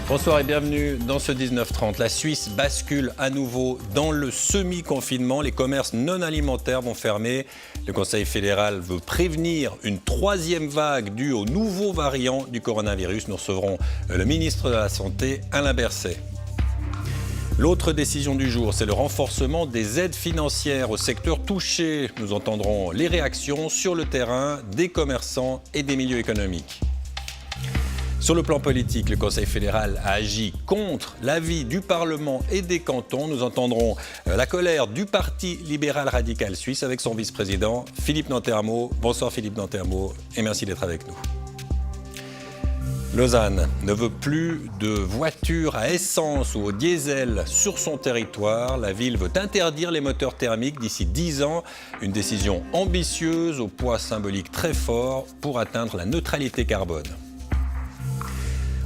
Bonsoir et bienvenue dans ce 19h30. La Suisse bascule à nouveau dans le semi-confinement. Les commerces non alimentaires vont fermer. Le Conseil fédéral veut prévenir une troisième vague due au nouveau variant du coronavirus. Nous recevrons le ministre de la Santé, Alain Berset. L'autre décision du jour, c'est le renforcement des aides financières au secteur touché. Nous entendrons les réactions sur le terrain des commerçants et des milieux économiques. Sur le plan politique, le Conseil fédéral a agi contre l'avis du Parlement et des cantons. Nous entendrons la colère du Parti libéral radical suisse avec son vice-président Philippe Nantermo. Bonsoir Philippe Nantermo et merci d'être avec nous. Lausanne ne veut plus de voitures à essence ou au diesel sur son territoire. La ville veut interdire les moteurs thermiques d'ici 10 ans. Une décision ambitieuse au poids symbolique très fort pour atteindre la neutralité carbone.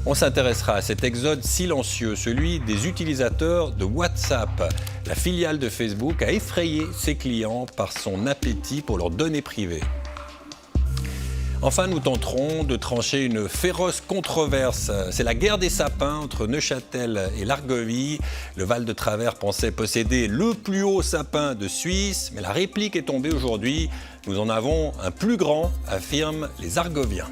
On s'intéressera à cet exode silencieux, celui des utilisateurs de WhatsApp. La filiale de Facebook a effrayé ses clients par son appétit pour leurs données privées. Enfin, nous tenterons de trancher une féroce controverse. C'est la guerre des sapins entre Neuchâtel et l'Argovie. Le Val de Travers pensait posséder le plus haut sapin de Suisse, mais la réplique est tombée aujourd'hui. Nous en avons un plus grand, affirment les Argoviens.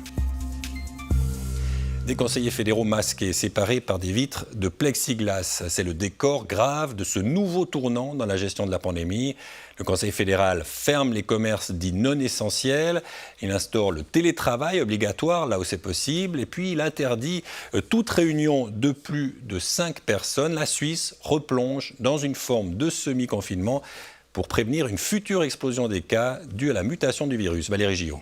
Des conseillers fédéraux masqués, séparés par des vitres de plexiglas. C'est le décor grave de ce nouveau tournant dans la gestion de la pandémie. Le Conseil fédéral ferme les commerces dits non essentiels. Il instaure le télétravail obligatoire là où c'est possible. Et puis il interdit toute réunion de plus de 5 personnes. La Suisse replonge dans une forme de semi-confinement pour prévenir une future explosion des cas due à la mutation du virus. Valérie Gillot.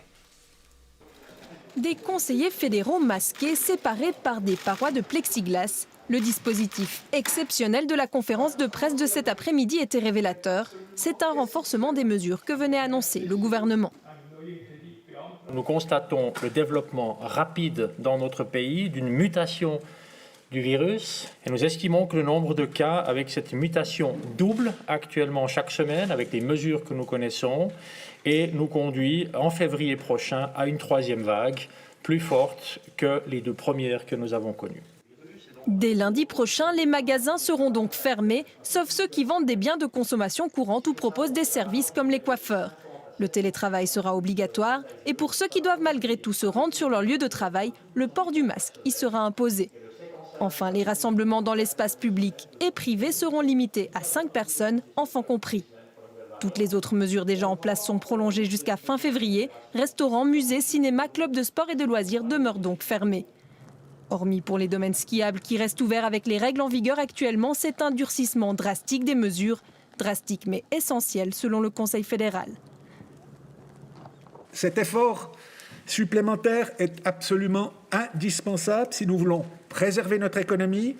Des conseillers fédéraux masqués séparés par des parois de plexiglas. Le dispositif exceptionnel de la conférence de presse de cet après-midi était révélateur. C'est un renforcement des mesures que venait annoncer le gouvernement. Nous constatons le développement rapide dans notre pays d'une mutation du virus et nous estimons que le nombre de cas avec cette mutation double actuellement chaque semaine avec les mesures que nous connaissons et nous conduit en février prochain à une troisième vague plus forte que les 2 premières que nous avons connues. Dès lundi prochain, les magasins seront donc fermés, sauf ceux qui vendent des biens de consommation courante ou proposent des services comme les coiffeurs. Le télétravail sera obligatoire et pour ceux qui doivent malgré tout se rendre sur leur lieu de travail, le port du masque y sera imposé. Enfin, les rassemblements dans l'espace public et privé seront limités à 5 personnes, enfants compris. Toutes les autres mesures déjà en place sont prolongées jusqu'à fin février. Restaurants, musées, cinémas, clubs de sport et de loisirs demeurent donc fermés. Hormis pour les domaines skiables qui restent ouverts avec les règles en vigueur actuellement, c'est un durcissement drastique des mesures. Drastique mais essentiel selon le Conseil fédéral. Cet effort supplémentaire est absolument indispensable si nous voulons préserver notre économie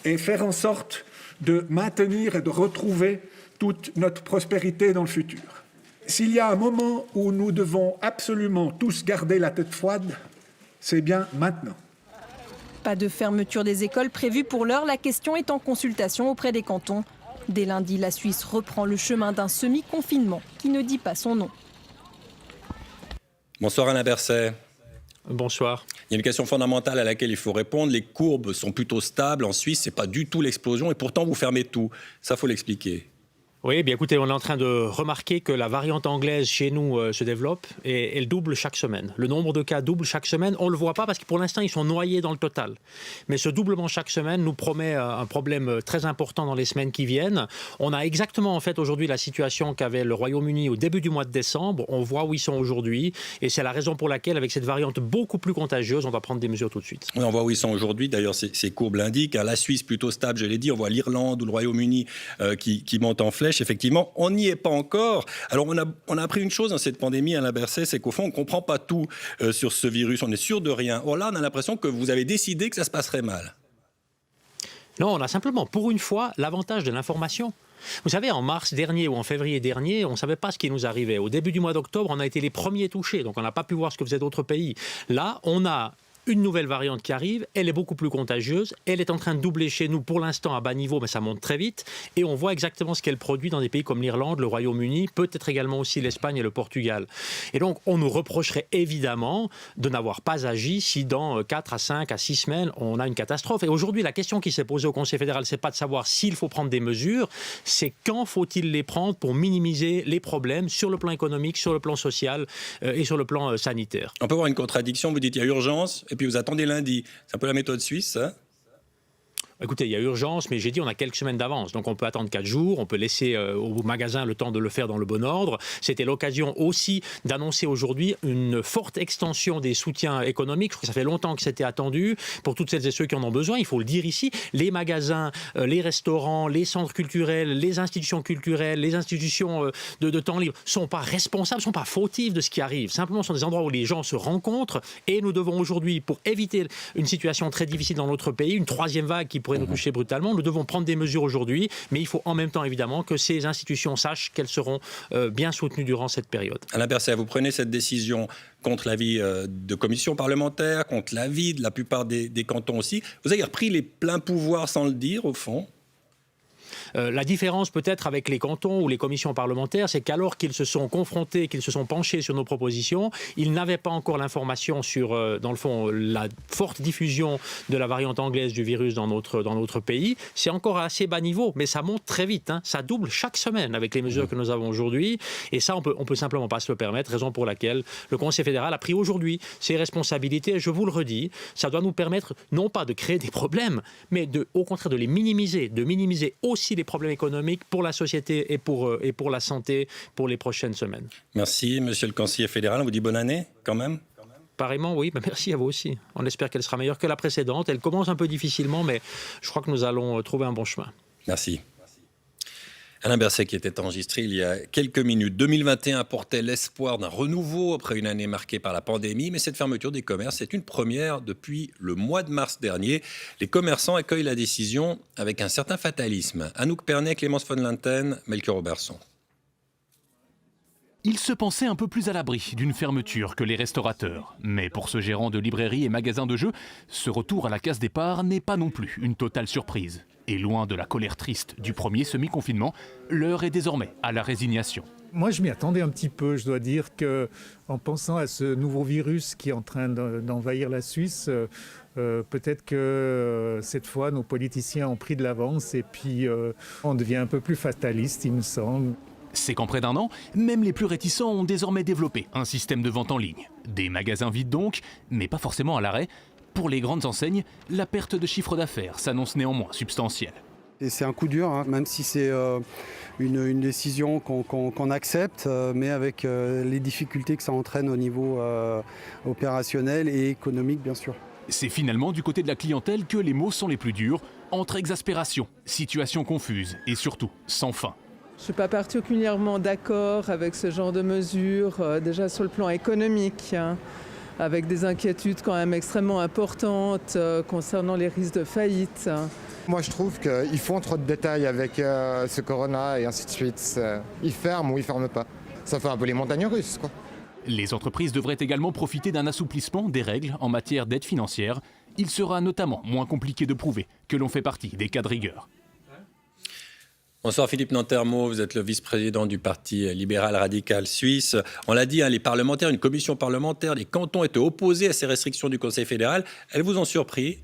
et faire en sorte de maintenir et de retrouver toute notre prospérité dans le futur. S'il y a un moment où nous devons absolument tous garder la tête froide, c'est bien maintenant. Pas de fermeture des écoles prévue pour l'heure, la question est en consultation auprès des cantons. Dès lundi, la Suisse reprend le chemin d'un semi-confinement qui ne dit pas son nom. Bonsoir Alain Berset. Bonsoir. Il y a une question fondamentale à laquelle il faut répondre. Les courbes sont plutôt stables en Suisse, ce n'est pas du tout l'explosion et pourtant vous fermez tout. Ça, il faut l'expliquer. Oui, bien écoutez, on est en train de remarquer que la variante anglaise chez nous se développe et elle double chaque semaine. Le nombre de cas double chaque semaine. On ne le voit pas parce que pour l'instant, ils sont noyés dans le total. Mais ce doublement chaque semaine nous promet un problème très important dans les semaines qui viennent. On a exactement en fait aujourd'hui la situation qu'avait le Royaume-Uni au début du mois de décembre. On voit où ils sont aujourd'hui et c'est la raison pour laquelle, avec cette variante beaucoup plus contagieuse, on va prendre des mesures tout de suite. Oui, on voit où ils sont aujourd'hui. D'ailleurs, ces courbes l'indiquent. La Suisse plutôt stable, je l'ai dit. On voit l'Irlande ou le Royaume-Uni qui montent en flèche. Effectivement, on n'y est pas encore. Alors, on a appris une chose dans cette pandémie, Alain Berset, c'est qu'au fond, on ne comprend pas tout sur ce virus. On est sûr de rien. Or là, on a l'impression que vous avez décidé que ça se passerait mal. Non, on a simplement, pour une fois, l'avantage de l'information. Vous savez, en mars dernier ou en février dernier, on ne savait pas ce qui nous arrivait. Au début du mois d'octobre, on a été les premiers touchés, donc on n'a pas pu voir ce que faisaient d'autres pays. Là, on a une nouvelle variante qui arrive, elle est beaucoup plus contagieuse, elle est en train de doubler chez nous pour l'instant à bas niveau, mais ça monte très vite, et on voit exactement ce qu'elle produit dans des pays comme l'Irlande, le Royaume-Uni, peut-être également aussi l'Espagne et le Portugal. Et donc on nous reprocherait évidemment de n'avoir pas agi si dans 4 à 5 à 6 semaines on a une catastrophe. Et aujourd'hui la question qui s'est posée au Conseil fédéral, c'est pas de savoir s'il faut prendre des mesures, c'est quand faut-il les prendre pour minimiser les problèmes sur le plan économique, sur le plan social et sur le plan sanitaire. On peut avoir une contradiction, vous dites il y a urgence, et puis vous attendez lundi. C'est un peu la méthode suisse, ça ? Écoutez, il y a urgence, mais j'ai dit on a quelques semaines d'avance. Donc on peut attendre 4 jours, on peut laisser au magasin le temps de le faire dans le bon ordre. C'était l'occasion aussi d'annoncer aujourd'hui une forte extension des soutiens économiques. Je crois que ça fait longtemps que c'était attendu pour toutes celles et ceux qui en ont besoin. Il faut le dire ici, les magasins, les restaurants, les centres culturels, les institutions culturelles, les institutions de temps libre ne sont pas responsables, ne sont pas fautifs de ce qui arrive. Simplement, ce sont des endroits où les gens se rencontrent et nous devons aujourd'hui, pour éviter une situation très difficile dans notre pays, une troisième vague qui pourrait nous toucher brutalement. Nous devons prendre des mesures aujourd'hui, mais il faut en même temps évidemment que ces institutions sachent qu'elles seront bien soutenues durant cette période. Alain Berset, vous prenez cette décision contre l'avis de commissions parlementaires, contre l'avis de la plupart des cantons aussi. Vous avez repris les pleins pouvoirs sans le dire, au fond ? La différence peut-être avec les cantons ou les commissions parlementaires, c'est qu'alors qu'ils se sont confrontés, qu'ils se sont penchés sur nos propositions, ils n'avaient pas encore l'information sur, dans le fond, la forte diffusion de la variante anglaise du virus dans notre pays. C'est encore à assez bas niveau, mais ça monte très vite. Hein. Ça double chaque semaine avec les mesures que nous avons aujourd'hui. Et ça, on peut simplement pas se le permettre, raison pour laquelle le Conseil fédéral a pris aujourd'hui ses responsabilités. Et je vous le redis, ça doit nous permettre non pas de créer des problèmes, mais au contraire de les minimiser, aussi les problèmes économiques pour la société et pour la santé pour les prochaines semaines. Merci, monsieur le conseiller fédéral. On vous dit bonne année, quand même. Pareillement, oui. Merci à vous aussi. On espère qu'elle sera meilleure que la précédente. Elle commence un peu difficilement, mais je crois que nous allons trouver un bon chemin. Merci. Alain Berset qui était enregistré il y a quelques minutes. 2021 apportait l'espoir d'un renouveau après une année marquée par la pandémie, mais cette fermeture des commerces est une première depuis le mois de mars dernier. Les commerçants accueillent la décision avec un certain fatalisme. Anouk Pernet, Clémence von Linten, Melchior Oberson. Il se pensait un peu plus à l'abri d'une fermeture que les restaurateurs. Mais pour ce gérant de librairie et magasin de jeux, ce retour à la case départ n'est pas non plus une totale surprise. Et loin de la colère triste du premier semi-confinement, l'heure est désormais à la résignation. Moi, je m'y attendais un petit peu. Je dois dire qu'en pensant à ce nouveau virus qui est en train d'envahir la Suisse, peut-être que cette fois, nos politiciens ont pris de l'avance et puis on devient un peu plus fataliste, il me semble. C'est qu'en près d'un an, même les plus réticents ont désormais développé un système de vente en ligne. Des magasins vides donc, mais pas forcément à l'arrêt. Pour les grandes enseignes, la perte de chiffre d'affaires s'annonce néanmoins substantielle. Et c'est un coup dur, hein, même si c'est une décision qu'on accepte, mais avec les difficultés que ça entraîne au niveau opérationnel et économique, bien sûr. C'est finalement du côté de la clientèle que les mots sont les plus durs, entre exaspération, situation confuse et surtout sans fin. Je ne suis pas particulièrement d'accord avec ce genre de mesures, déjà sur le plan économique, hein, avec des inquiétudes quand même extrêmement importantes concernant les risques de faillite. Moi, je trouve qu'ils font trop de détails avec ce corona et ainsi de suite. Ils ferment ou ils ferment pas. Ça fait un peu les montagnes russes, quoi. Les entreprises devraient également profiter d'un assouplissement des règles en matière d'aide financière. Il sera notamment moins compliqué de prouver que l'on fait partie des cas de rigueur. Bonsoir Philippe Nantermo, vous êtes le vice-président du Parti libéral radical suisse. On l'a dit, hein, les parlementaires, une commission parlementaire, les cantons étaient opposés à ces restrictions du Conseil fédéral. Elles vous ont surpris ?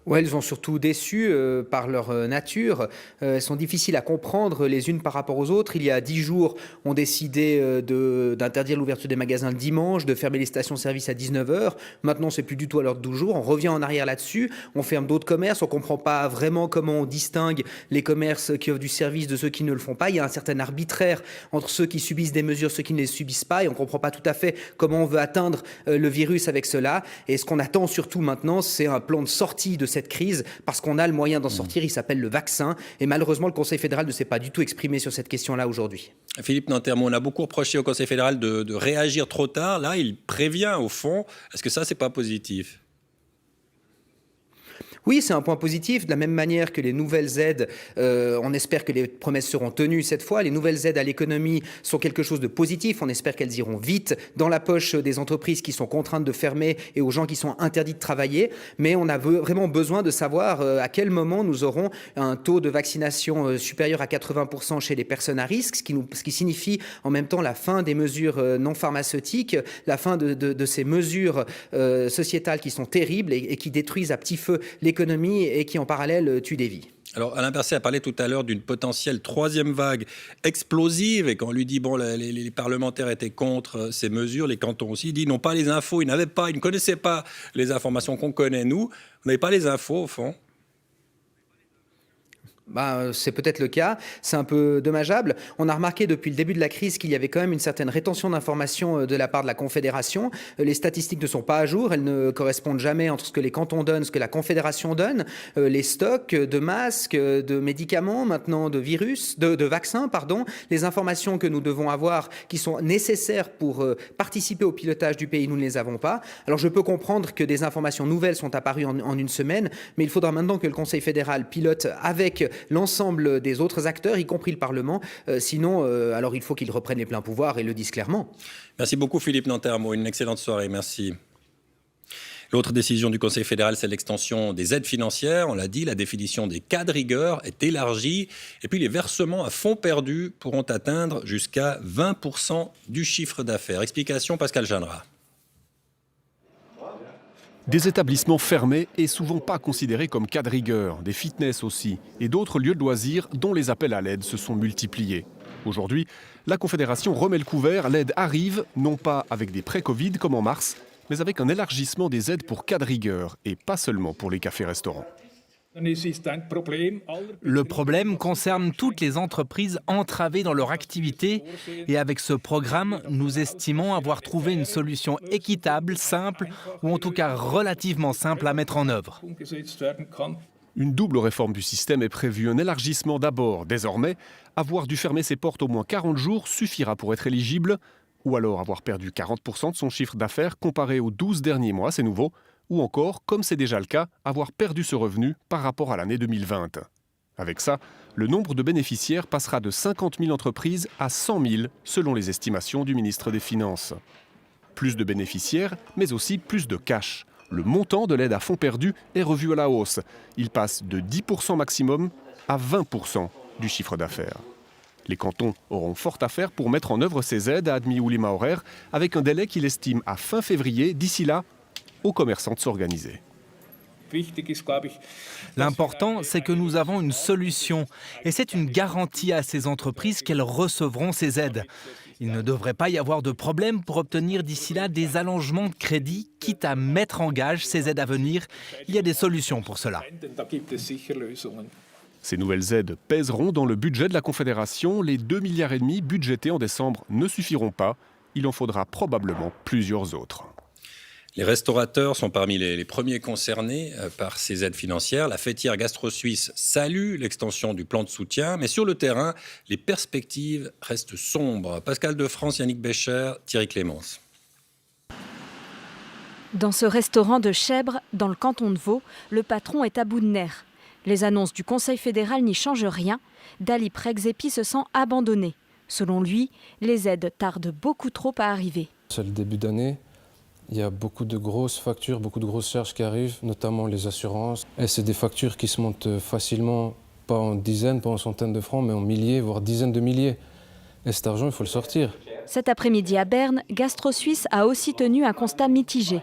Ouais, elles sont surtout déçues par leur nature. Elles sont difficiles à comprendre les unes par rapport aux autres. Il y a 10 jours, on décidait d'interdire l'ouverture des magasins le dimanche, de fermer les stations-service à 19h. Maintenant, c'est plus du tout à l'ordre du jour. On revient en arrière là-dessus. On ferme d'autres commerces. On ne comprend pas vraiment comment on distingue les commerces qui offrent du service de ceux qui ne le font pas. Il y a un certain arbitraire entre ceux qui subissent des mesures et ceux qui ne les subissent pas. Et on ne comprend pas tout à fait comment on veut atteindre le virus avec cela. Et ce qu'on attend surtout maintenant, c'est un plan de sortie de cette crise, parce qu'on a le moyen d'en sortir, il s'appelle le vaccin, et malheureusement le Conseil fédéral ne s'est pas du tout exprimé sur cette question-là aujourd'hui. Philippe Nantermo, on a beaucoup reproché au Conseil fédéral de réagir trop tard, là il prévient au fond, est-ce que ça c'est pas positif ? Oui, c'est un point positif. De la même manière que les nouvelles aides, on espère que les promesses seront tenues cette fois. Les nouvelles aides à l'économie sont quelque chose de positif. On espère qu'elles iront vite dans la poche des entreprises qui sont contraintes de fermer et aux gens qui sont interdits de travailler. Mais on a vraiment besoin de savoir à quel moment nous aurons un taux de vaccination supérieur à 80% chez les personnes à risque, ce qui signifie en même temps la fin des mesures non pharmaceutiques, la fin de ces mesures sociétales qui sont terribles et qui détruisent à petit feu l'économie et qui en parallèle tuent des vies. Alors, Alain Berset a parlé tout à l'heure d'une potentielle troisième vague explosive, et quand on lui dit, bon, les parlementaires étaient contre ces mesures, les cantons aussi, ils n'ont pas les infos, ils ne connaissaient pas les informations qu'on connaît, nous. On n'avait pas les infos, au fond. C'est peut-être le cas, c'est un peu dommageable. On a remarqué depuis le début de la crise qu'il y avait quand même une certaine rétention d'informations de la part de la Confédération. Les statistiques ne sont pas à jour, elles ne correspondent jamais entre ce que les cantons donnent, ce que la Confédération donne. Les stocks de masques, de médicaments, maintenant de vaccins, les informations que nous devons avoir qui sont nécessaires pour participer au pilotage du pays, nous ne les avons pas. Alors je peux comprendre que des informations nouvelles sont apparues en une semaine, mais il faudra maintenant que le Conseil fédéral pilote avec l'ensemble des autres acteurs, y compris le Parlement. Sinon, alors il faut qu'ils reprennent les pleins pouvoirs et le disent clairement. Merci beaucoup Philippe Nantermo, une excellente soirée, merci. L'autre décision du Conseil fédéral, c'est l'extension des aides financières. On l'a dit, la définition des cas de rigueur est élargie. Et puis les versements à fonds perdus pourront atteindre jusqu'à 20% du chiffre d'affaires. Explication, Pascal Jeannera. Des établissements fermés et souvent pas considérés comme cas de rigueur, des fitness aussi, et d'autres lieux de loisirs dont les appels à l'aide se sont multipliés. Aujourd'hui, la Confédération remet le couvert, l'aide arrive, non pas avec des pré-Covid comme en mars, mais avec un élargissement des aides pour cas de rigueur, et pas seulement pour les cafés-restaurants. Le problème concerne toutes les entreprises entravées dans leur activité et avec ce programme, nous estimons avoir trouvé une solution équitable, simple ou en tout cas relativement simple à mettre en œuvre. Une double réforme du système est prévue. Un élargissement d'abord. Désormais, avoir dû fermer ses portes au moins 40 jours suffira pour être éligible, ou alors avoir perdu 40% de son chiffre d'affaires comparé aux 12 derniers mois, c'est nouveau, ou encore, comme c'est déjà le cas, avoir perdu ce revenu par rapport à l'année 2020. Avec ça, le nombre de bénéficiaires passera de 50 000 entreprises à 100 000, selon les estimations du ministre des Finances. Plus de bénéficiaires, mais aussi plus de cash. Le montant de l'aide à fonds perdus est revu à la hausse. Il passe de 10% maximum à 20% du chiffre d'affaires. Les cantons auront fort à faire pour mettre en œuvre ces aides, a admis Ouli Maurer, avec un délai qu'il estime à fin février. D'ici là, aux commerçants de s'organiser. L'important, c'est que nous avons une solution et c'est une garantie à ces entreprises qu'elles recevront ces aides. Il ne devrait pas y avoir de problème pour obtenir d'ici là des allongements de crédit, quitte à mettre en gage ces aides à venir. Il y a des solutions pour cela. Ces nouvelles aides pèseront dans le budget de la Confédération. Les 2,5 milliards budgétés en décembre ne suffiront pas. Il en faudra probablement plusieurs autres. Les restaurateurs sont parmi les premiers concernés par ces aides financières. La fêtière Gastro Suisse salue l'extension du plan de soutien, mais sur le terrain, les perspectives restent sombres. Pascal Defrance, Yannick Bécher, Thierry Clémence. Dans ce restaurant de Chèbres, dans le canton de Vaud, le patron est à bout de nerfs. Les annonces du Conseil fédéral n'y changent rien. Dalip Rexepi se sent abandonné. Selon lui, les aides tardent beaucoup trop à arriver. C'est le début d'année. Il y a beaucoup de grosses factures, beaucoup de grosses charges qui arrivent, notamment les assurances. Et c'est des factures qui se montent facilement, pas en dizaines, pas en centaines de francs, mais en milliers, voire dizaines de milliers. Et cet argent, il faut le sortir. Cet après-midi à Berne, Gastro Suisse a aussi tenu un constat mitigé.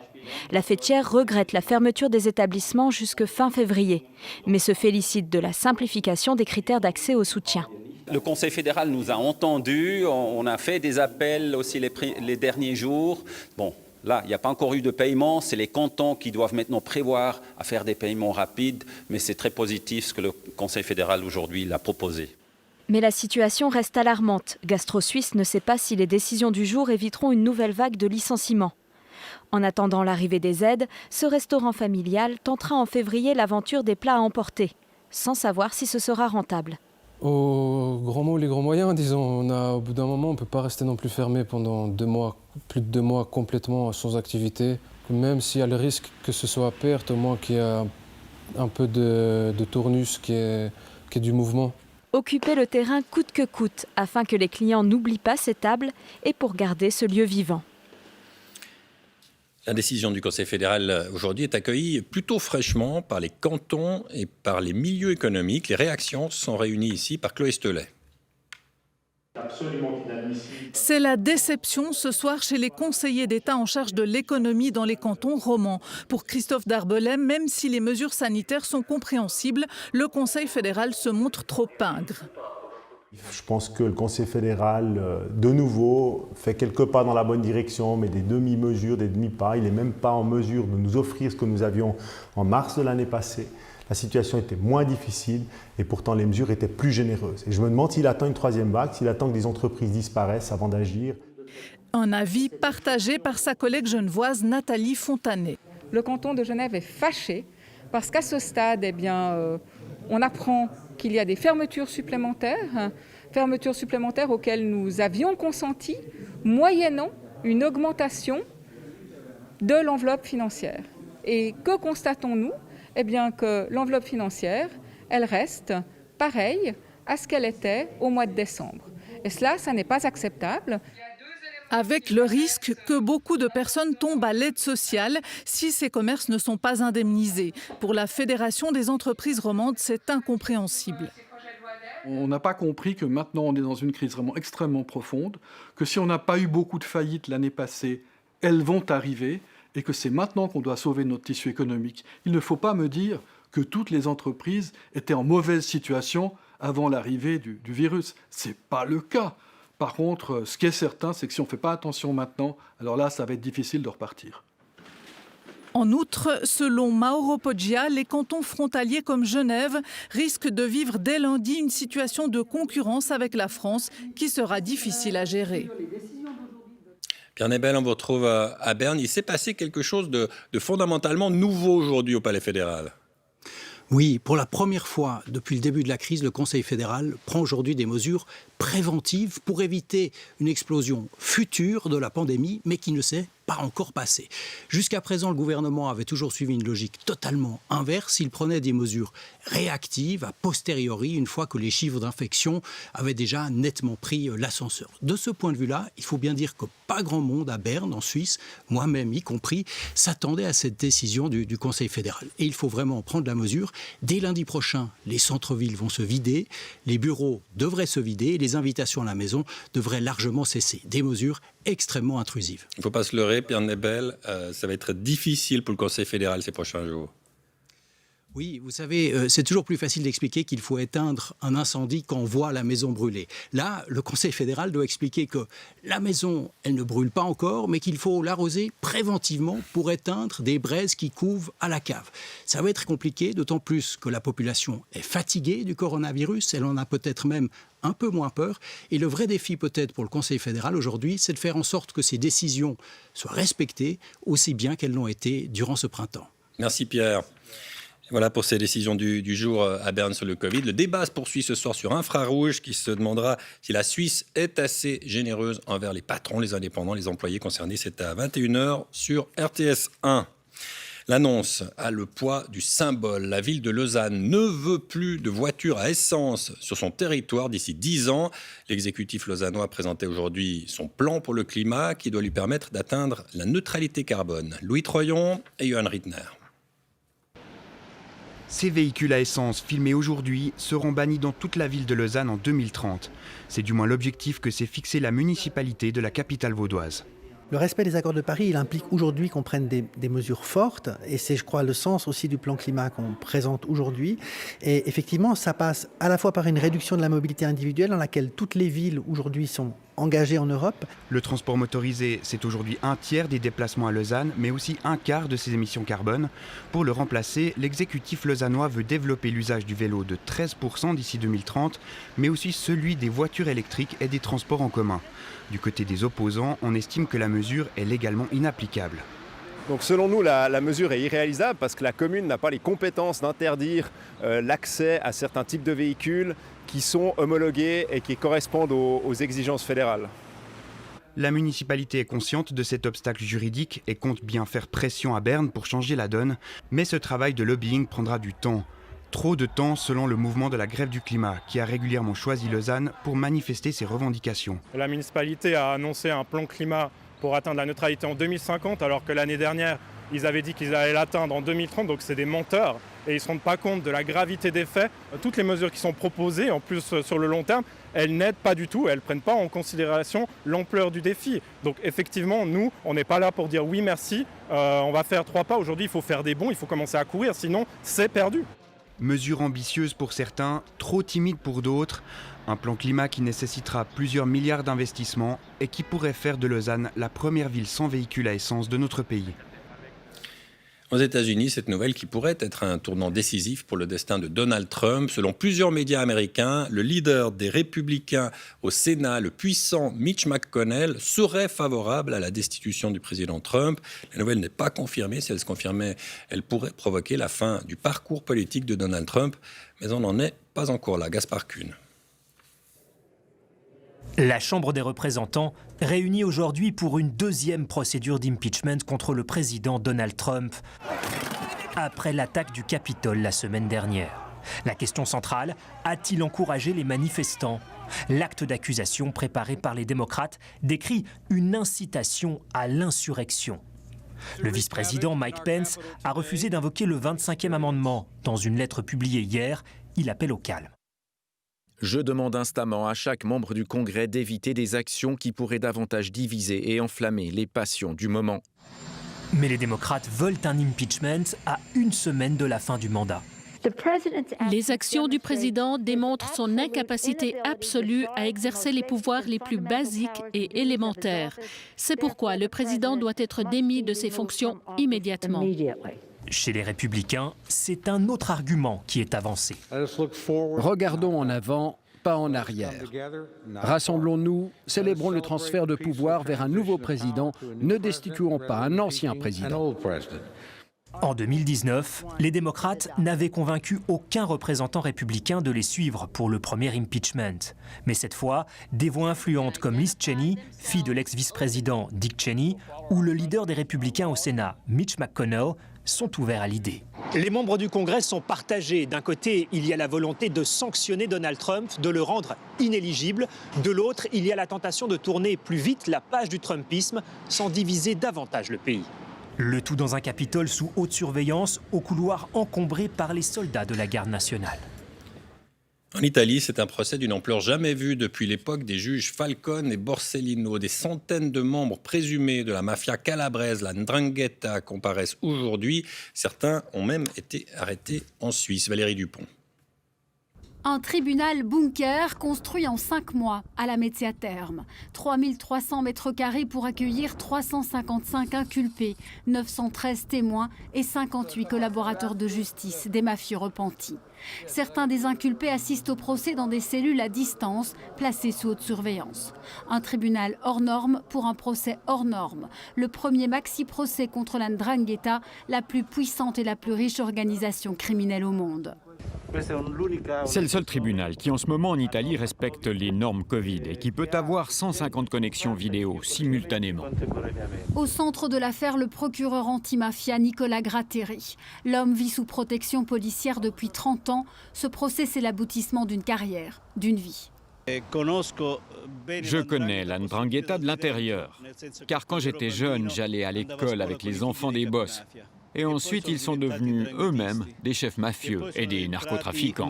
La fêtière regrette la fermeture des établissements jusque fin février, mais se félicite de la simplification des critères d'accès au soutien. Le Conseil fédéral nous a entendus, on a fait des appels aussi les derniers jours. Bon. Là, il n'y a pas encore eu de paiement, c'est les cantons qui doivent maintenant prévoir à faire des paiements rapides, mais c'est très positif ce que le Conseil fédéral aujourd'hui l'a proposé. Mais la situation reste alarmante. Gastro Suisse ne sait pas si les décisions du jour éviteront une nouvelle vague de licenciements. En attendant l'arrivée des aides, ce restaurant familial tentera en février l'aventure des plats à emporter, sans savoir si ce sera rentable. Aux grands mots, les grands moyens, disons. Au bout d'un moment, on ne peut pas rester non plus fermé pendant 2 mois, plus de 2 mois complètement sans activité. Même s'il y a le risque que ce soit à perte, au moins qu'il y a un peu de tournus qui est du mouvement. Occuper le terrain coûte que coûte, afin que les clients n'oublient pas ces tables et pour garder ce lieu vivant. La décision du Conseil fédéral aujourd'hui est accueillie plutôt fraîchement par les cantons et par les milieux économiques. Les réactions sont réunies ici par Chloé Stelet. C'est la déception ce soir chez les conseillers d'État en charge de l'économie dans les cantons romans. Pour Christophe Darbelay, même si les mesures sanitaires sont compréhensibles, le Conseil fédéral se montre trop pingre. Je pense que le Conseil fédéral, de nouveau, fait quelques pas dans la bonne direction, mais des demi-mesures, des demi-pas. Il n'est même pas en mesure de nous offrir ce que nous avions en mars de l'année passée. La situation était moins difficile et pourtant les mesures étaient plus généreuses. Et je me demande s'il attend une troisième vague, s'il attend que des entreprises disparaissent avant d'agir. Un avis partagé par sa collègue genevoise Nathalie Fontanet. Le canton de Genève est fâché parce qu'à ce stade, on apprend qu'il y a des fermetures supplémentaires auxquelles nous avions consenti, moyennant une augmentation de l'enveloppe financière. Et que constatons-nous ? Eh bien que l'enveloppe financière, elle reste pareille à ce qu'elle était au mois de décembre. Et cela, ça n'est pas acceptable. Avec le risque que beaucoup de personnes tombent à l'aide sociale si ces commerces ne sont pas indemnisés. Pour la Fédération des entreprises romandes, c'est incompréhensible. On n'a pas compris que maintenant on est dans une crise vraiment extrêmement profonde, que si on n'a pas eu beaucoup de faillites l'année passée, elles vont arriver et que c'est maintenant qu'on doit sauver notre tissu économique. Il ne faut pas me dire que toutes les entreprises étaient en mauvaise situation avant l'arrivée du virus. Ce n'est pas le cas. Par contre, ce qui est certain, c'est que si on ne fait pas attention maintenant, alors là, ça va être difficile de repartir. En outre, selon Mauro Poggia, les cantons frontaliers comme Genève risquent de vivre dès lundi une situation de concurrence avec la France qui sera difficile à gérer. Pierre Nebel, on vous retrouve à Berne. Il s'est passé quelque chose de fondamentalement nouveau aujourd'hui au Palais fédéral. Oui, pour la première fois depuis le début de la crise, le Conseil fédéral prend aujourd'hui des mesures préventives pour éviter une explosion future de la pandémie, mais qui ne s'est pas encore passée. Jusqu'à présent, le gouvernement avait toujours suivi une logique totalement inverse. Il prenait des mesures réactives a posteriori, une fois que les chiffres d'infection avaient déjà nettement pris l'ascenseur. De ce point de vue-là, il faut bien dire que pas grand monde à Berne, en Suisse, moi-même y compris, s'attendait à cette décision du Conseil fédéral. Et il faut vraiment prendre la mesure. Dès lundi prochain, les centres-villes vont se vider, les bureaux devraient se vider et les invitations à la maison devraient largement cesser. Des mesures extrêmement intrusives. Il ne faut pas se leurrer, Pierre Nebel, ça va être difficile pour le Conseil fédéral ces prochains jours. Oui, vous savez, c'est toujours plus facile d'expliquer qu'il faut éteindre un incendie quand on voit la maison brûler. Là, le Conseil fédéral doit expliquer que la maison, elle ne brûle pas encore, mais qu'il faut l'arroser préventivement pour éteindre des braises qui couvent à la cave. Ça va être compliqué, d'autant plus que la population est fatiguée du coronavirus, elle en a peut-être même un peu moins peur. Et le vrai défi peut-être pour le Conseil fédéral aujourd'hui, c'est de faire en sorte que ces décisions soient respectées aussi bien qu'elles l'ont été durant ce printemps. Merci Pierre. Voilà pour ces décisions du jour à Berne sur le Covid. Le débat se poursuit ce soir sur Infrarouge qui se demandera si la Suisse est assez généreuse envers les patrons, les indépendants, les employés concernés. C'est à 21h sur RTS 1. L'annonce a le poids du symbole. La ville de Lausanne ne veut plus de voitures à essence sur son territoire d'ici 10 ans. L'exécutif lausannois a présenté aujourd'hui son plan pour le climat qui doit lui permettre d'atteindre la neutralité carbone. Louis Troyon et Johan Rittner. Ces véhicules à essence filmés aujourd'hui seront bannis dans toute la ville de Lausanne en 2030. C'est du moins l'objectif que s'est fixé la municipalité de la capitale vaudoise. Le respect des accords de Paris, il implique aujourd'hui qu'on prenne des mesures fortes et c'est, je crois, le sens aussi du plan climat qu'on présente aujourd'hui. Et effectivement, ça passe à la fois par une réduction de la mobilité individuelle dans laquelle toutes les villes aujourd'hui sont engagées en Europe. Le transport motorisé, c'est aujourd'hui 1/3 des déplacements à Lausanne, mais aussi 1/4 de ses émissions carbone. Pour le remplacer, l'exécutif lausannois veut développer l'usage du vélo de 13% d'ici 2030, mais aussi celui des voitures électriques et des transports en commun. Du côté des opposants, on estime que la mesure est légalement inapplicable. Donc selon nous, la mesure est irréalisable parce que la commune n'a pas les compétences d'interdire l'accès à certains types de véhicules qui sont homologués et qui correspondent aux exigences fédérales. La municipalité est consciente de cet obstacle juridique et compte bien faire pression à Berne pour changer la donne, mais ce travail de lobbying prendra du temps. Trop de temps selon le mouvement de la grève du climat, qui a régulièrement choisi Lausanne pour manifester ses revendications. La municipalité a annoncé un plan climat pour atteindre la neutralité en 2050, alors que l'année dernière, ils avaient dit qu'ils allaient l'atteindre en 2030, donc c'est des menteurs. Et ils ne se rendent pas compte de la gravité des faits. Toutes les mesures qui sont proposées, en plus sur le long terme, elles n'aident pas du tout, elles ne prennent pas en considération l'ampleur du défi. Donc effectivement, nous, on n'est pas là pour dire oui merci, on va faire 3 pas. Aujourd'hui, il faut faire des bonds, il faut commencer à courir, sinon c'est perdu. Mesure ambitieuse pour certains, trop timide pour d'autres. Un plan climat qui nécessitera plusieurs milliards d'investissements et qui pourrait faire de Lausanne la première ville sans véhicule à essence de notre pays. Aux États-Unis, cette nouvelle qui pourrait être un tournant décisif pour le destin de Donald Trump. Selon plusieurs médias américains, le leader des républicains au Sénat, le puissant Mitch McConnell, serait favorable à la destitution du président Trump. La nouvelle n'est pas confirmée. Si elle se confirmait, elle pourrait provoquer la fin du parcours politique de Donald Trump. Mais on n'en est pas encore là. Gaspard Kuhn. La Chambre des représentants réunie aujourd'hui pour une deuxième procédure d'impeachment contre le président Donald Trump après l'attaque du Capitole la semaine dernière. La question centrale, a-t-il encouragé les manifestants ? L'acte d'accusation préparé par les démocrates décrit une incitation à l'insurrection. Le vice-président Mike Pence a refusé d'invoquer le 25e amendement. Dans une lettre publiée hier, il appelle au calme. Je demande instamment à chaque membre du Congrès d'éviter des actions qui pourraient davantage diviser et enflammer les passions du moment. Mais les démocrates veulent un impeachment à une semaine de la fin du mandat. Les actions du président démontrent son incapacité absolue à exercer les pouvoirs les plus basiques et élémentaires. C'est pourquoi le président doit être démis de ses fonctions immédiatement. Chez les Républicains, c'est un autre argument qui est avancé. Regardons en avant, pas en arrière. Rassemblons-nous, célébrons le transfert de pouvoir vers un nouveau président, ne destituons pas un ancien président. En 2019, les démocrates n'avaient convaincu aucun représentant républicain de les suivre pour le premier impeachment. Mais cette fois, des voix influentes comme Liz Cheney, fille de l'ex-vice-président Dick Cheney, ou le leader des républicains au Sénat, Mitch McConnell, sont ouverts à l'idée. Les membres du Congrès sont partagés. D'un côté, il y a la volonté de sanctionner Donald Trump, de le rendre inéligible. De l'autre, il y a la tentation de tourner plus vite la page du Trumpisme sans diviser davantage le pays. Le tout dans un Capitole sous haute surveillance, au couloir encombré par les soldats de la garde nationale. En Italie, c'est un procès d'une ampleur jamais vue depuis l'époque des juges Falcone et Borsellino. Des centaines de membres présumés de la mafia calabraise, la 'Ndrangheta, comparaissent aujourd'hui. Certains ont même été arrêtés en Suisse. Valérie Dupont. Un tribunal bunker construit en 5 mois à la Mezzia Terme. 3300 mètres carrés pour accueillir 355 inculpés, 913 témoins et 58 collaborateurs de justice, des mafieux repentis. Certains des inculpés assistent au procès dans des cellules à distance, placées sous haute surveillance. Un tribunal hors norme pour un procès hors norme. Le premier maxi-procès contre la 'Ndrangheta, la plus puissante et la plus riche organisation criminelle au monde. C'est le seul tribunal qui en ce moment en Italie respecte les normes Covid et qui peut avoir 150 connexions vidéo simultanément. Au centre de l'affaire, le procureur antimafia Nicola Gratteri. L'homme vit sous protection policière depuis 30 ans. Ce procès, c'est l'aboutissement d'une carrière, d'une vie. Je connais la 'Ndrangheta de l'intérieur, car quand j'étais jeune, j'allais à l'école avec les enfants des boss. Et ensuite, ils sont devenus eux-mêmes des chefs mafieux et des narcotrafiquants.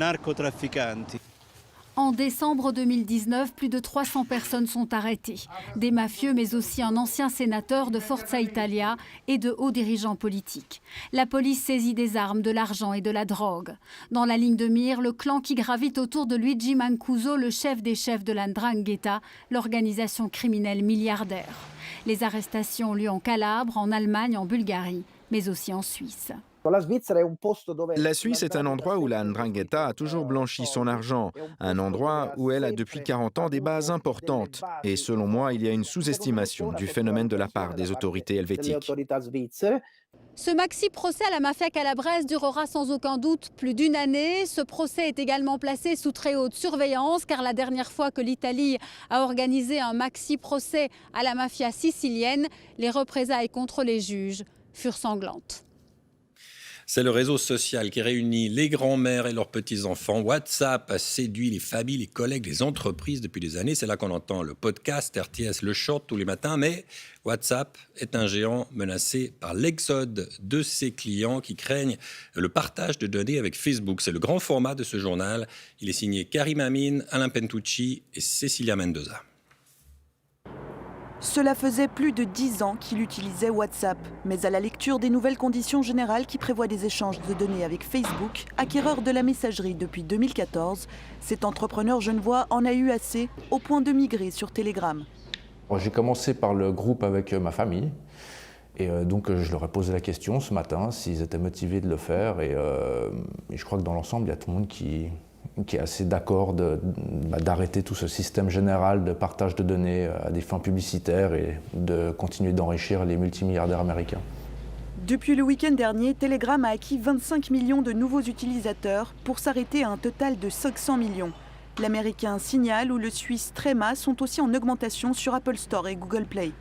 En décembre 2019, plus de 300 personnes sont arrêtées. Des mafieux, mais aussi un ancien sénateur de Forza Italia et de hauts dirigeants politiques. La police saisit des armes, de l'argent et de la drogue. Dans la ligne de mire, le clan qui gravite autour de Luigi Mancuso, le chef des chefs de la 'Ndrangheta, l'organisation criminelle milliardaire. Les arrestations ont lieu en Calabre, en Allemagne, en Bulgarie, mais aussi en Suisse. La Suisse est un endroit où la 'Ndrangheta a toujours blanchi son argent, un endroit où elle a depuis 40 ans des bases importantes. Et selon moi, il y a une sous-estimation du phénomène de la part des autorités helvétiques. Ce maxi-procès à la mafia calabraise durera sans aucun doute plus d'une année. Ce procès est également placé sous très haute surveillance car la dernière fois que l'Italie a organisé un maxi-procès à la mafia sicilienne, les représailles contre les juges furent sanglantes. C'est le réseau social qui réunit les grands-mères et leurs petits-enfants. WhatsApp a séduit les familles, les collègues, les entreprises depuis des années. C'est là qu'on entend le podcast, RTS, le short tous les matins. Mais WhatsApp est un géant menacé par l'exode de ses clients qui craignent le partage de données avec Facebook. C'est le grand format de ce journal. Il est signé Karim Amin, Alain Pentucci et Cecilia Mendoza. Cela faisait plus de 10 ans qu'il utilisait WhatsApp. Mais à la lecture des nouvelles conditions générales qui prévoient des échanges de données avec Facebook, acquéreur de la messagerie depuis 2014, cet entrepreneur genevois en a eu assez, au point de migrer sur Telegram. J'ai commencé par le groupe avec ma famille. Et donc je leur ai posé la question ce matin s'ils étaient motivés de le faire. Et je crois que dans l'ensemble, il y a tout le monde qui est assez d'accord d'arrêter tout ce système général de partage de données à des fins publicitaires et de continuer d'enrichir les multimilliardaires américains. Depuis le week-end dernier, Telegram a acquis 25 millions de nouveaux utilisateurs pour s'arrêter à un total de 500 millions. L'américain Signal ou le suisse Trema sont aussi en augmentation sur Apple Store et Google Play.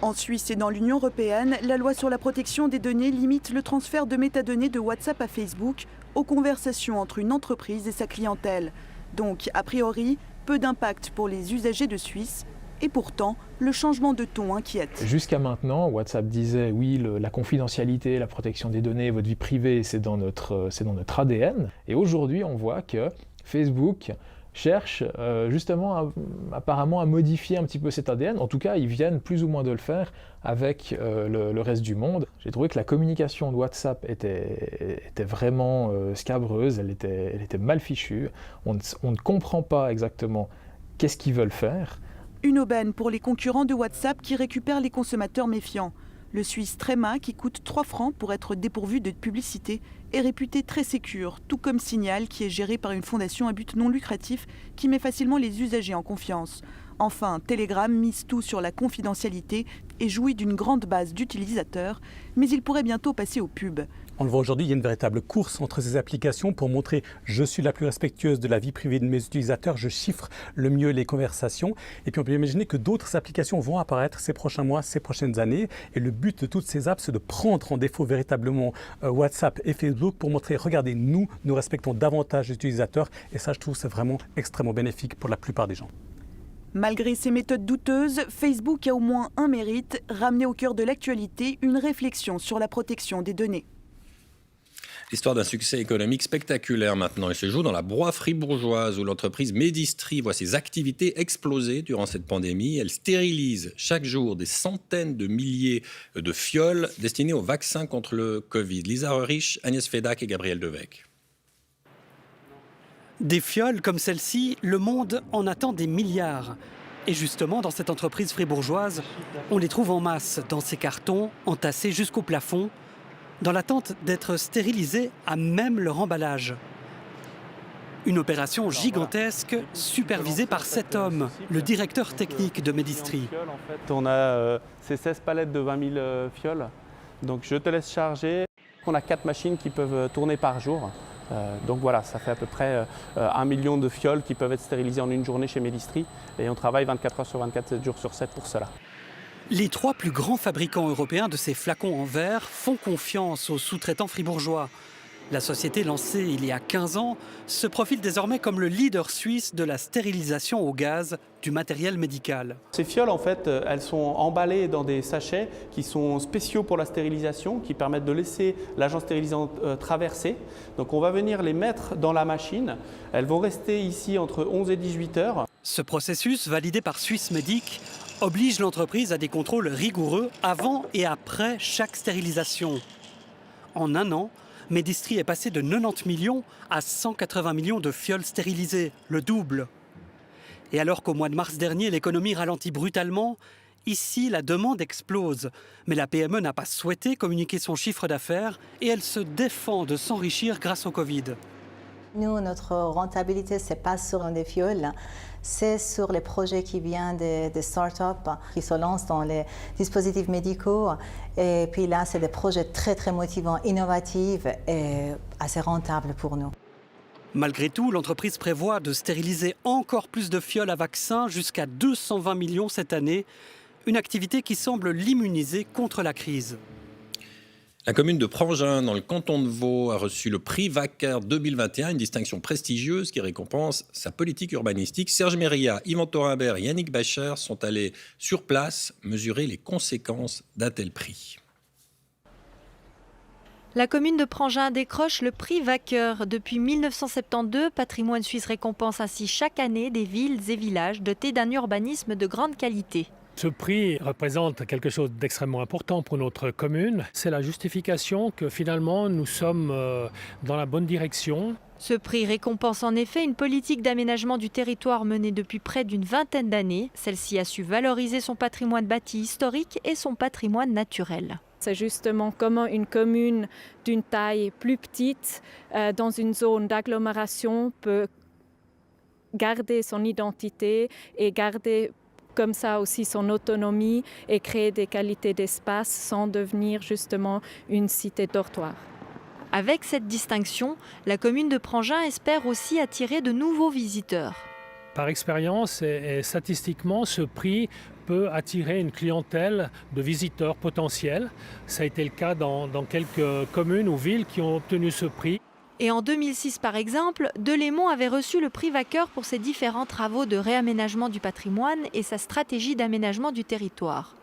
En Suisse et dans l'Union européenne, la loi sur la protection des données limite le transfert de métadonnées de WhatsApp à Facebook aux conversations entre une entreprise et sa clientèle. Donc, a priori, peu d'impact pour les usagers de Suisse. Et pourtant, le changement de ton inquiète. Jusqu'à maintenant, WhatsApp disait oui, la confidentialité, la protection des données, votre vie privée, c'est dans notre ADN. Et aujourd'hui, on voit que Facebook cherche justement apparemment à modifier un petit peu cet ADN. En tout cas, ils viennent plus ou moins de le faire avec le reste du monde. J'ai trouvé que la communication de WhatsApp était vraiment scabreuse, elle était mal fichue. On ne comprend pas exactement qu'est-ce qu'ils veulent faire. Une aubaine pour les concurrents de WhatsApp qui récupèrent les consommateurs méfiants. Le Suisse Trema, qui coûte 3 francs pour être dépourvu de publicité, est réputé très sécure, tout comme Signal, qui est géré par une fondation à but non lucratif qui met facilement les usagers en confiance. Enfin, Telegram mise tout sur la confidentialité et jouit d'une grande base d'utilisateurs, mais il pourrait bientôt passer aux pubs. On le voit aujourd'hui, il y a une véritable course entre ces applications pour montrer je suis la plus respectueuse de la vie privée de mes utilisateurs, je chiffre le mieux les conversations. Et puis on peut imaginer que d'autres applications vont apparaître ces prochains mois, ces prochaines années. Et le but de toutes ces apps, c'est de prendre en défaut véritablement WhatsApp et Facebook pour montrer, regardez, nous respectons davantage les utilisateurs. Et ça, je trouve, c'est vraiment extrêmement bénéfique pour la plupart des gens. Malgré ces méthodes douteuses, Facebook a au moins un mérite, ramener au cœur de l'actualité une réflexion sur la protection des données. L'histoire d'un succès économique spectaculaire maintenant. Il se joue dans la broye fribourgeoise où l'entreprise Medistri voit ses activités exploser durant cette pandémie. Elle stérilise chaque jour des centaines de milliers de fioles destinées au vaccin contre le Covid. Lisa Rerich, Agnès Fedak et Gabriel Devec. Des fioles comme celle-ci, le monde en attend des milliards. Et justement, dans cette entreprise fribourgeoise, on les trouve en masse dans ces cartons, entassés jusqu'au plafond, dans l'attente d'être stérilisés à même leur emballage. Une opération gigantesque, supervisée par cet homme, le directeur technique de Medistri. On a ces 16 palettes de 20 000 fioles, donc je te laisse charger. On a 4 machines qui peuvent tourner par jour. Donc voilà, ça fait à peu près 1 million de fioles qui peuvent être stérilisées en une journée chez Medistri. Et on travaille 24 heures sur 24, 7 jours sur 7 pour cela. Les 3 plus grands fabricants européens de ces flacons en verre font confiance aux sous-traitants fribourgeois. La société lancée il y a 15 ans se profile désormais comme le leader suisse de la stérilisation au gaz du matériel médical. Ces fioles, en fait, elles sont emballées dans des sachets qui sont spéciaux pour la stérilisation, qui permettent de laisser l'agent stérilisant traverser. Donc on va venir les mettre dans la machine. Elles vont rester ici entre 11 et 18 heures. Ce processus, validé par Swissmedic, oblige l'entreprise à des contrôles rigoureux avant et après chaque stérilisation. En un an, Medistri est passé de 90 millions à 180 millions de fioles stérilisées, le double. Et alors qu'au mois de mars dernier, l'économie ralentit brutalement, ici, la demande explose. Mais la PME n'a pas souhaité communiquer son chiffre d'affaires et elle se défend de s'enrichir grâce au Covid. Nous, notre rentabilité, ce n'est pas sur des fioles, c'est sur les projets qui viennent des startups qui se lancent dans les dispositifs médicaux. Et puis là, c'est des projets très, très motivants, innovatifs et assez rentables pour nous. Malgré tout, l'entreprise prévoit de stériliser encore plus de fioles à vaccin, jusqu'à 220 millions cette année. Une activité qui semble l'immuniser contre la crise. La commune de Prangin, dans le canton de Vaud, a reçu le prix Wacker 2021, une distinction prestigieuse qui récompense sa politique urbanistique. Serge Méria, Yvan Thorimbert et Yannick Bacher sont allés sur place mesurer les conséquences d'un tel prix. La commune de Prangin décroche le prix Wacker. Depuis 1972, Patrimoine Suisse récompense ainsi chaque année des villes et villages dotés d'un urbanisme de grande qualité. Ce prix représente quelque chose d'extrêmement important pour notre commune. C'est la justification que finalement nous sommes dans la bonne direction. Ce prix récompense en effet une politique d'aménagement du territoire menée depuis près d'une vingtaine d'années. Celle-ci a su valoriser son patrimoine bâti historique et son patrimoine naturel. C'est justement comment une commune d'une taille plus petite dans une zone d'agglomération peut garder son identité et garder comme ça aussi son autonomie et créer des qualités d'espace sans devenir justement une cité dortoir. Avec cette distinction, la commune de Prangin espère aussi attirer de nouveaux visiteurs. Par expérience et statistiquement, ce prix peut attirer une clientèle de visiteurs potentiels. Ça a été le cas dans quelques communes ou villes qui ont obtenu ce prix. Et en 2006, par exemple, Delémont avait reçu le prix Wacker pour ses différents travaux de réaménagement du patrimoine et sa stratégie d'aménagement du territoire.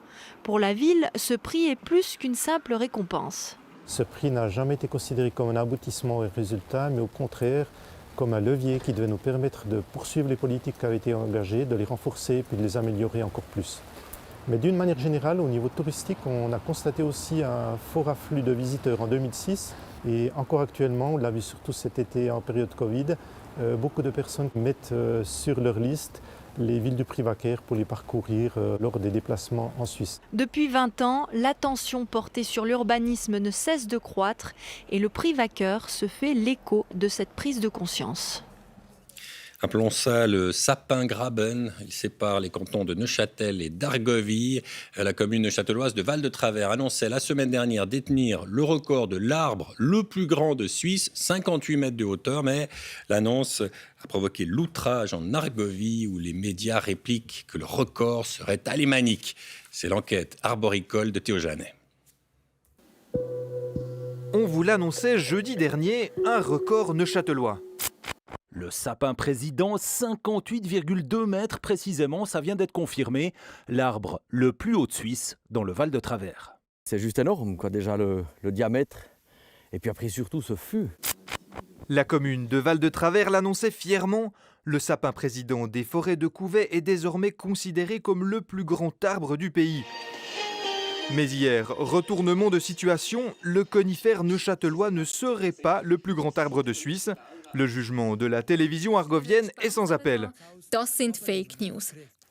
Pour la ville, ce prix est plus qu'une simple récompense. Ce prix n'a jamais été considéré comme un aboutissement et résultat, mais au contraire comme un levier qui devait nous permettre de poursuivre les politiques qui avaient été engagées, de les renforcer puis de les améliorer encore plus. Mais d'une manière générale, au niveau touristique, on a constaté aussi un fort afflux de visiteurs en 2006. Et encore actuellement, on l'a vu surtout cet été en période Covid, beaucoup de personnes mettent sur leur liste les villes du prix Wacker pour les parcourir lors des déplacements en Suisse. Depuis 20 ans, l'attention portée sur l'urbanisme ne cesse de croître et le prix Wacker se fait l'écho de cette prise de conscience. Appelons ça le Sapingraben. Il sépare les cantons de Neuchâtel et d'Argovie. La commune neuchâteloise de Val-de-Travers annonçait la semaine dernière détenir le record de l'arbre le plus grand de Suisse, 58 mètres de hauteur. Mais l'annonce a provoqué l'outrage en Argovie où les médias répliquent que le record serait alémanique. C'est l'enquête arboricole de Théo Janet. On vous l'annonçait jeudi dernier, un record neuchâtelois. Le sapin président, 58,2 mètres précisément, ça vient d'être confirmé. L'arbre le plus haut de Suisse, dans le Val-de-Travers. C'est juste énorme, quoi. Déjà le diamètre, et puis après surtout ce fût. La commune de Val-de-Travers l'annonçait fièrement. Le sapin président des forêts de Couvet est désormais considéré comme le plus grand arbre du pays. Mais hier, retournement de situation, le conifère neuchâtelois ne serait pas le plus grand arbre de Suisse. Le jugement de la télévision argovienne est sans appel.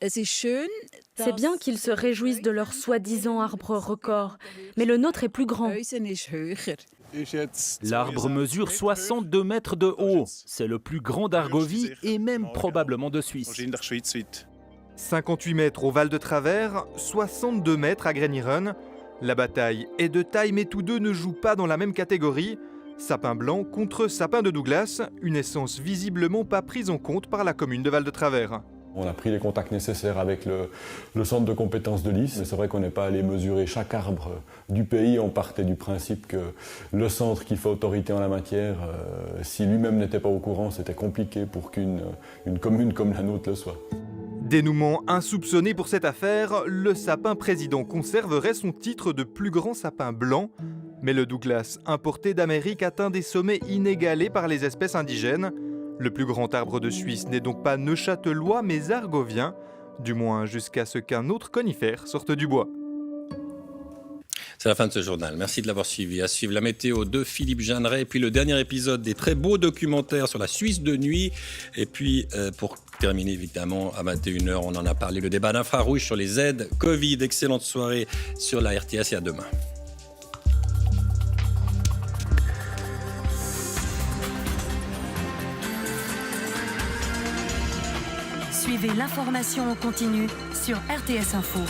C'est bien qu'ils se réjouissent de leur soi-disant arbre record, mais le nôtre est plus grand. L'arbre mesure 62 mètres de haut. C'est le plus grand d'Argovie et même probablement de Suisse. 58 mètres au Val-de-Travers, 62 mètres à Grenieren. La bataille est de taille, mais tous deux ne jouent pas dans la même catégorie. Sapin blanc contre sapin de Douglas, une essence visiblement pas prise en compte par la commune de Val-de-Travers. On a pris les contacts nécessaires avec le centre de compétences de Lys. C'est vrai qu'on n'est pas allé mesurer chaque arbre du pays. On partait du principe que le centre qui fait autorité en la matière, si lui-même n'était pas au courant, c'était compliqué pour qu'une commune comme la nôtre le soit. Dénouement insoupçonné pour cette affaire, le sapin président conserverait son titre de plus grand sapin blanc. Mais le Douglas, importé d'Amérique, atteint des sommets inégalés par les espèces indigènes. Le plus grand arbre de Suisse n'est donc pas neuchâtelois, mais argovien, du moins jusqu'à ce qu'un autre conifère sorte du bois. C'est la fin de ce journal. Merci de l'avoir suivi. À suivre la météo de Philippe Jeanneret, et puis le dernier épisode des très beaux documentaires sur la Suisse de nuit. Et puis, pour terminer, évidemment, à 21h, on en a parlé, le débat d'Infrarouge sur les aides Covid. Excellente soirée sur la RTS et à demain. Suivez l'information en continu sur RTS Info.